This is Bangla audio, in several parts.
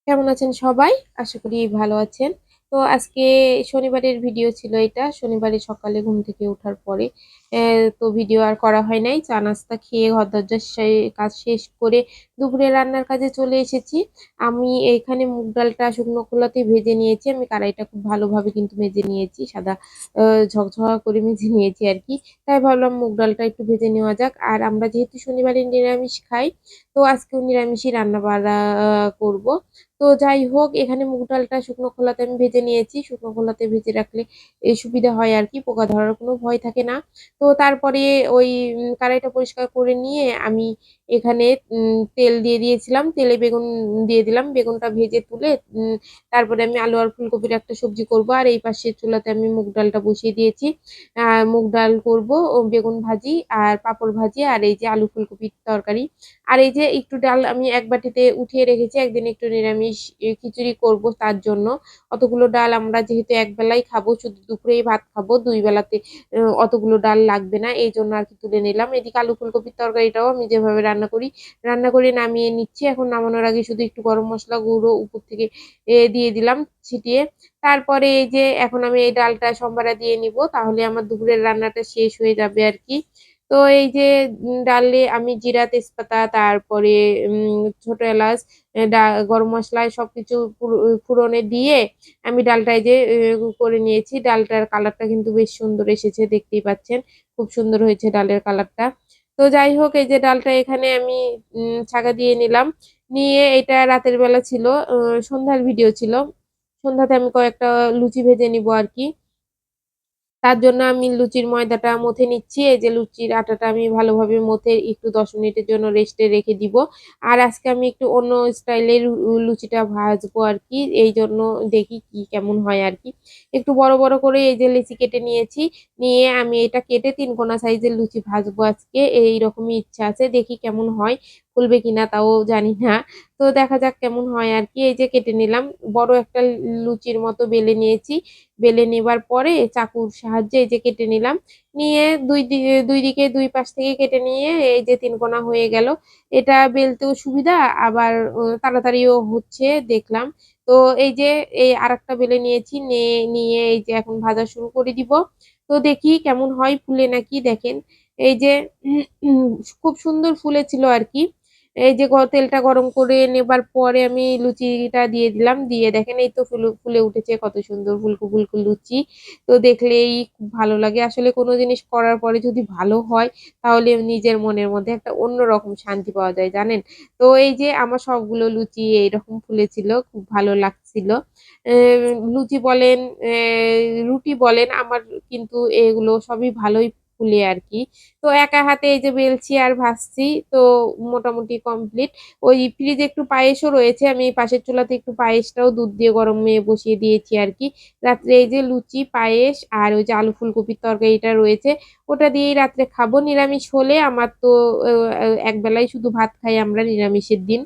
কেমন আছেন সবাই? আশা করি ভালো আছেন। তো আজকে শনিবারের ভিডিও ছিল এটা। শনিবারে সকালে ঘুম থেকে ওঠার পরে তো ভিডিও আর করা হয় নাই। চা নাস্তা খেয়ে ঘর-দরজা কাজ শেষ করে দুপুরে রান্নার কাজে চলে এসেছি। আমি এখানে মুগ ডালটা শুকনো খোলাতে ভেজে নিয়েছি। আমি কড়াইটা খুব ভালোভাবে কিন্তু মেজে নিয়েছি। সাদা আ ঝকঝকা করে মেজে নিয়েছি আরকি। তাই ভাবলাম মুগ ডালটা একটু ভেজে নেওয়া যাক। আর আমরা যেহেতু শনিবারে নিরামিষ খাই, তো আজকেও নিরামিষই রান্না-বাড়া করব। তো যাই হোক, এখানে মুগ ডালটা শুকনো খোলাতে আমি ভেজে নিয়েছি। শুকনো খোলাতে ভেজে রাখলে সুবিধা হয় আরকি। পোকা ধরার কোনো ভয় থাকে না। তো তারপরে ওই কড়াইটা পরিষ্কার করে নিয়ে আমি এখানে তেল দিয়ে দিয়েছিলাম। তেলে বেগুন দিয়ে দিলাম। বেগুনটা ভেজে তুলে তারপরে আমি আলু আর ফুলকপির একটা সবজি করব। আর এই পাশের চুলাতে আমি মুগ ডালটা বসিয়ে দিয়েছি। মুগ ডাল করব, ও বেগুন ভাজি আর পাঁপড় ভাজি আর এই যে আলু ফুলকপির তরকারি। আর এই যে একটু ডাল আমি এক বাটিতে উঠিয়ে রেখেছি। একদিন একটু নিরামিষ খিচুড়ি করব তার জন্য। অতগুলো ডাল আমরা যেহেতু একবেলাই খাবো, শুধু দুপুরেই ভাত খাবো, ২ বেলাতে অতগুলো ডাল লাগবে না। এইজন্য আরকি তুলে নিলাম। এদিকে আলু ফুলকপির তরকারিটাও আমি যেভাবে রান্না করে নামিয়ে নিচ্ছি। এখন নামানোর আগে শুধু একটু গরম মসলা গুঁড়ো উপর থেকে দিয়ে দিলাম ছিটিয়ে। তারপরে এই যে এখন আমি এই ডালটা সম্বারে দিয়ে নিবো। তাহলে আমার দুপুরের রান্নাটা শেষ হয়ে যাবে আরকি। তো এই যে ডালে আমি জিরা, তেজপাতা, তারপরে ছোট এলাচ, গরম মসলা সবকিছু ফোড়নে দিয়ে আমি ডালটা এই যে করে নিয়েছি। ডালটার কালারটা কিন্তু বেশ সুন্দর এসেছে, দেখতেই পাচ্ছেন। খুব সুন্দর হয়েছে ডালের কালারটা। তো যাই হোক, এই যে ডালটা এখানে আমি ছাঁকা দিয়ে নিলাম। নিয়ে এটা রাতের বেলা ছিল, সন্ধ্যার ভিডিও ছিল। সন্ধ্যাতে আমি কয়েকটা লুচি ভেজে নিবো আরকি। তার জন্য আমি লুচির ময়দাটা মথে নিচ্ছি। এই যে লুচির আটাটা আমি ভালোভাবে মথে একটু ১০ মিনিটের জন্য রেস্টে রেখে দিব। আর আজকে আমি একটু অন্য স্টাইলের লুচিটা ভাজবো আরকি। এইজন্য দেখি কি কেমন হয় আরকি। একটু বড়, বড় করে এই যে লেচি কেটে নিয়েছি। নিয়ে আমি এটা কেটে ৩ কোনা সাইজের লুচি ভাজবো আজকে। এইরকমই ইচ্ছা আছে। দেখি কেমন হয়। ফুলবে কিনা তাও জানি না। তো দেখা যাক কেমন হয় আরকি। এই যে কেটে নিলাম। বড় একটা লুচির মতো বেলে নিয়েছি। বেলে নেবার পরে চাকুর সাহায্যে এই যে কেটে নিলাম। নিয়ে ২ দিকে ২ পাশ থেকে কেটে নিয়ে এই যে ৩ কোনা হয়ে গেল। এটা বেলতেও সুবিধা, আবার তাড়াতাড়িও হচ্ছে দেখলাম। তো এই যে এই আরেকটা বেলে নিয়েছি। নিয়ে এই যে এখন ভাজা শুরু করে দিব। তো দেখি কেমন হয়, ফুলে নাকি দেখেন। এই যে খুব সুন্দর ফুলেছিল আরকি। এই যে তেলটা গরম করে নেবার পরে আমি লুচিটা দিয়ে দিলাম। দিয়ে দেখেন এই তো ফুলে উঠেছে কত সুন্দর ফুলকো, ফুলকো লুচি। তো দেখলেই খুব ভালো লাগে। আসলে কোনো জিনিস করার পরে যদি ভালো হয়, তাহলে নিজের মনের মধ্যে একটা অন্যরকম শান্তি পাওয়া যায়, জানেন? তো এই যে আমার সবগুলো লুচি এইরকম ফুলেছিল, খুব ভালো লাগছিল। এ লুচি বলেন, রুটি বলেন, আমার কিন্তু এগুলো সবই ভালোই ফুলে আরকি। তো একা হাতে এই যে বেলছি আর ভাজছি, তো মোটামুটি কমপ্লিট। ওই ফ্রিজে একটু পায়েসও রয়েছে। আমি পাশের চুলাতে একটু পায়েসটাও দুধ দিয়ে গরমে বসিয়ে দিয়েছি আরকি। রাত্রে এই যে লুচি, পায়েস আর ওই যে আলু ফুলকপির তরকারিটা রয়েছে, ওটা দিয়েই রাত্রে খাবো। নিরামিষ হলে আমার তো অ অ একবেলাই শুধু ভাত খাই আমরা নিরামিষের দিন।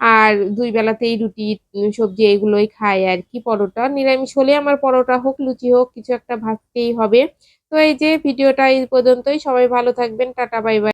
আর ২ বেলাতেই রুটি, সবজি এগুলোই খাই আরকি, পরোটা। নিরামিষ হলে আমার পরোটা হোক, লুচি হোক, কিছু একটা ভাজতেই হবে। তো এই যে ভিডিওটা এই পর্যন্তই। সবাই ভালো থাকবেন। Tata, bye, by.